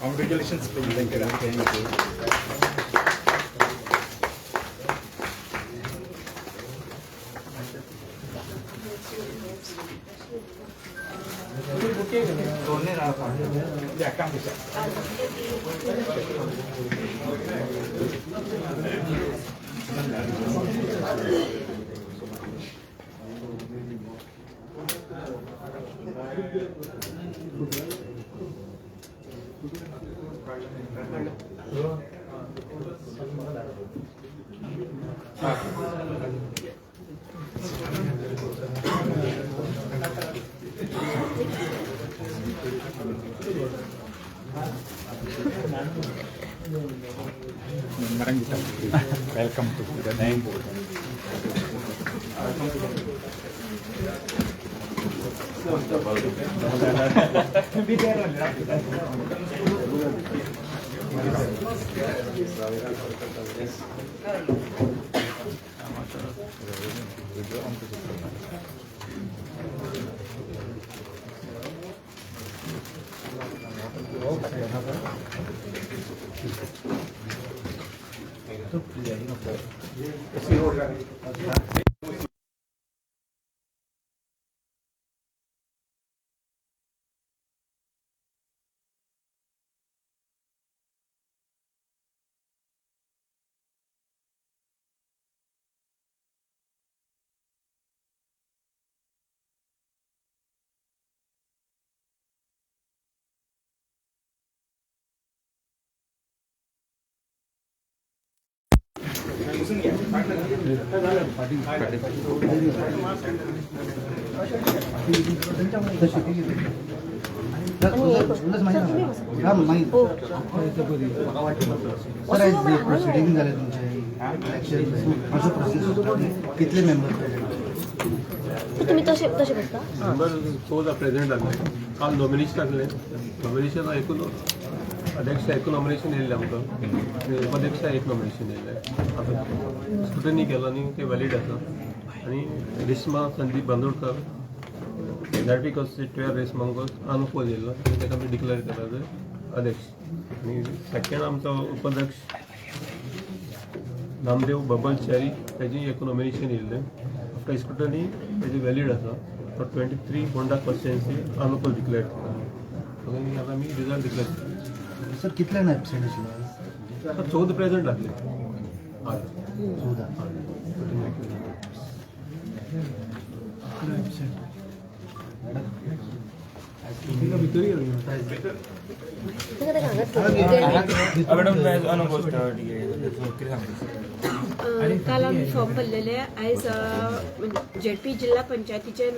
Congratulations. Thank you. Welcome to the name board. Be there. कितले member तुम्ही तसे बसता मेंबर 16 प्रेसिडेंट आले काल नॉमिनेशन आसलें नॉमिनेशन एकूण अध्यक्ष एक नॉमिनेशन येयल्लें आमकां आनी उपाध्यक्ष एक नॉमिनेशन येयल्लें आतां स्क्रुटनी केलो आनी तें वॅलीड आसा आनी रेश्मा संदीप बांदोडकर झाडपी कॉन्स्टिट्युएंट रेश्मांक अनअपोज येयल्लो आनी ताका आमी डिक्लेअर केला ते अध्यक्ष आनी सेकंड आमचो उपाध्यक्ष नामदेव बबल च्यारी तेजी एक नॉमिनेशन येयल्लें आफ्टर स्क्रुटनी तेजी वॅलीड आसा for 23 Phonda constituency unopposed declare केला आनी आतां आमी रिजल्ट डिक्लेअर केला सर कितले एबसेंट आशिल्ले 14 प्रेजेंट आसले हय 14 काल आम्ही फॉर्म भरलेले आयज जेडपी जिल्हा पंचायतीचे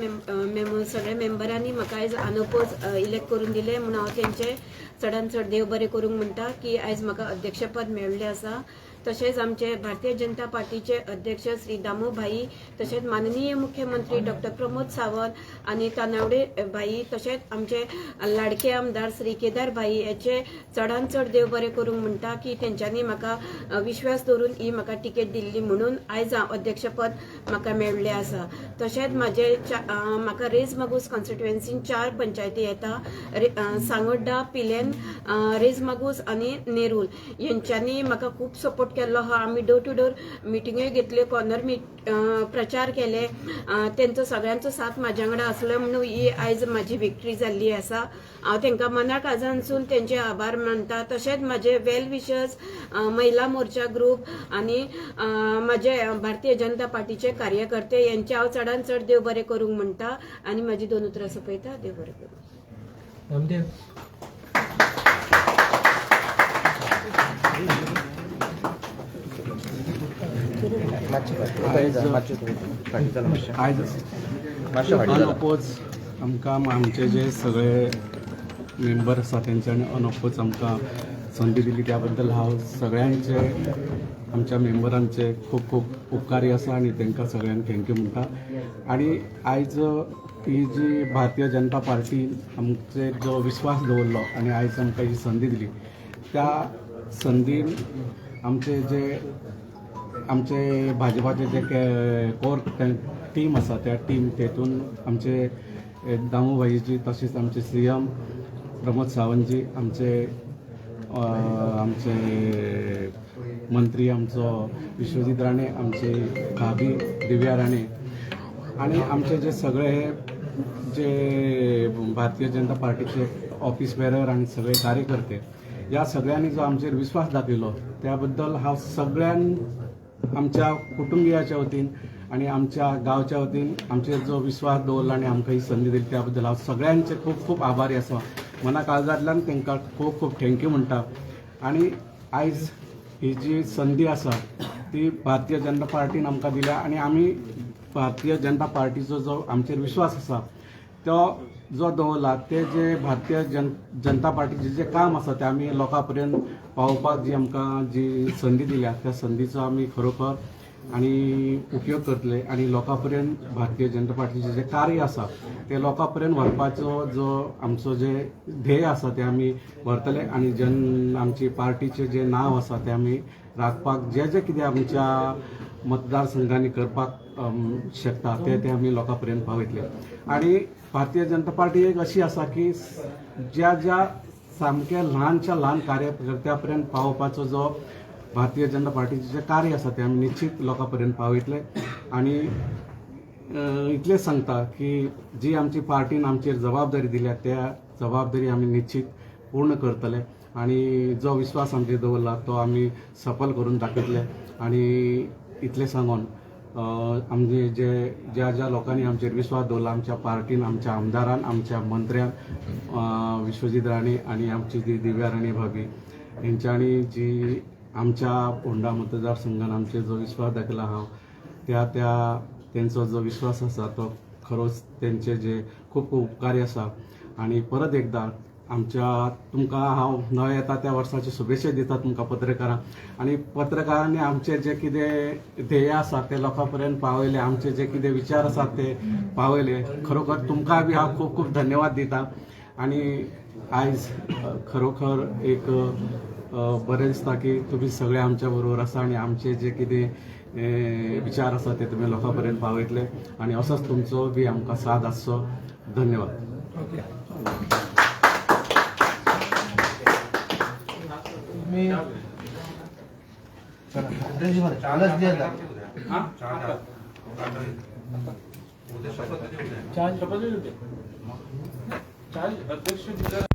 सगळे मेंबरांनी म्हाका आयज अनअपोज इलेक्ट करून दिले म्हणून हांव तेंचे चडांत चड देव बरें करूंक म्हणटा की आयज म्हाका अध्यक्षपद मेळ्ळें आसा तशेंच आमचे भारतीय जनता पार्टीचे अध्यक्ष श्री दामू भाई तशेंच माननीय मुख्यमंत्री डॉक्टर प्रमोद सावंत आनी तानावडे भाई तशेंच आमचे लाडके आमदार श्री केदार भाई याचे चडांत चड देव बरें करूंक म्हणटा की तेंच्यांनी म्हाका विश्वास दवरून ही म्हाका टिकेट दिल्ली म्हणून आयज हांव अध्यक्षपद म्हाका मेळ्ळें आसा तशेंच म्हाका रेज मागूस कॉन्स्टिट्युएन्सीन 4 पंचायती येता सांगोड्डा पिलेन रेज मागूस आनी नेरूल यांच्यांनी म्हाका खूब सपोर्ट केल्लो आहा आमी डोर टू डोर मिटिंगूय घेतल्यो कॉर्नर प्रचार केले तेंचो सगळ्यांचो साथ म्हाज्या वांगडा आसलो म्हणून ही आयज म्हाजी विक्ट्री जाल्ली आसा हांव तेंकां मनाक आजून तेंचे आभार मानता तशेंच म्हाजे वेल विशर्स महिला मोर्चा ग्रुप आनी म्हाजे भारतीय जनता पार्टीचे कार्यकर्ते यांचे हांव चडांत चड देव बरें करूंक म्हणटा आनी म्हाजी 2 उतरां सोंपयता देव बरें करूं अनअपोज आमकां आमचे जे सगळे मेंबर आसा तेंच्यांनी अनअपोज आमकां संदी दिली त्या बद्दल हांव सगळ्यांचे आमच्या मेंबरांचे खूब खूब उपकारी आसा आनी तेंकां सगळ्यांक थँक्यू म्हणटा आनी आयज ही जी भारतीय जनता पार्टी आमचे जो विश्वास दवरलो आनी आयज आमकां ही संदी दिली त्या संदीन आमचे भाजपाचे जे कोर टीम आसा त्या टीम तेतून आमचे दामूभाईजी तशेंच आमचे CM प्रमोद सावंतजी आमचे मंत्री आमचो विश्वजीत राणे आमचे भाभी दिव्या राणे आणि आमचे जे सगळे जे भारतीय जनता पार्टीचे ऑफिस बेरर आणि सगळे कार्यकर्ते या सगळ्यांनी जो आमचेर विश्वास दाखयलो त्या बद्दल हांव सगळ्यां आमच्या कुटुंबियाच्या वतीन आणि आमच्या गांवच्या वतीन आमचेर जो विश्वास दवरला आणि आमकां ही संदी दिली त्या बद्दल हांव सगळ्यांचे खूब खूब आभारी आसा मना काळजांतल्यान तांकां खूब खूब थँक्यू म्हणटा आणि आयज ही जी संदी आसा ती भारतीय जनता पार्टीन आमकां दिल्या आणि आमी भारतीय जनता पार्टीचो जो आमचेर विश्वास आसा तो जो दवरला ते जे भारतीय जनता पार्टीचे जे काम आसा ते आमी लोकां पर्यंत पावोवपाक जी आमकां जी संदी दिल्या त्या संदीचो आमी खरोखर आणि उपयोग करतले आणि लोकां पर्यंत भारतीय जनता पार्टीचे जे कार्य आसा ते लोकां पर्यंत व्हरपाचो जो आमचो जे ध्येय आसा ते आमी व्हरतले आणि आमची पार्टीचे जे नांव आसा ते आमी राखपाक जे जे कितें आमच्या मतदारसंघांनी करपाक शकता ते आमी लोकां पर्यंत पावयतले आणि भारतीय जनता पार्टी एक अशी आसा की ज्या सामक्या ल्हानच्या ल्हान कार्यकर्त्या पर्यंत पावोवपाचो जो भारतीय जनता पार्टीचे जे कार्य आसा ते आमी निश्चित लोकां पर्यंत पावयतले आणि इतलें सांगता की जी आमची पार्टीन आमचेर जबाबदारी दिल्या त्या जबाबदारी आमी निश्चित पूर्ण करतले आणि जो विश्वास आमचेर दवरला तो आमी सफल करून दाखयतले आणि इतलें सांगून आमचे ज्या लोकांनी आमचेर विश्वास दवरला आमच्या पार्टीन आमच्या आमदारान आमच्या मंत्र्यान विश्वजीत राणे आणि आमची जी दिव्या राणे भाभी हेंच्यांनी जी आमच्या फोंडा मतदारसंघान आमचेर जो विश्वास दाखयला हांव तेंचो जो विश्वास आसा तो खरोच तेंचे जे खूब खूब उपकारी आसा आणि परत एकदा तुमकां हांव नवे येता त्या वर्साचे शुभेच्छा दिता तुमकां पत्रकारांक आणि पत्रकारांनी आमचे जे कितें ध्येय आसा ते लोकां पर्यंत पावयले आमचे जे कितें विचार आसात ते पावयले खरोखर तुमकां बी हांव खूब खूब धन्यवाद दिता आणि आयज खरोखर एक बरें दिसता की तुमी सगळे आमच्या बरोबर आसा आणि आमचे जे कितें विचार आसा ते तुमी लोकां पर्यंत पावयतले आणि असोच तुमचो बी आमकां साथ आसचो धन्यवाद. मी चालच द्या चार्ज अध्यक्ष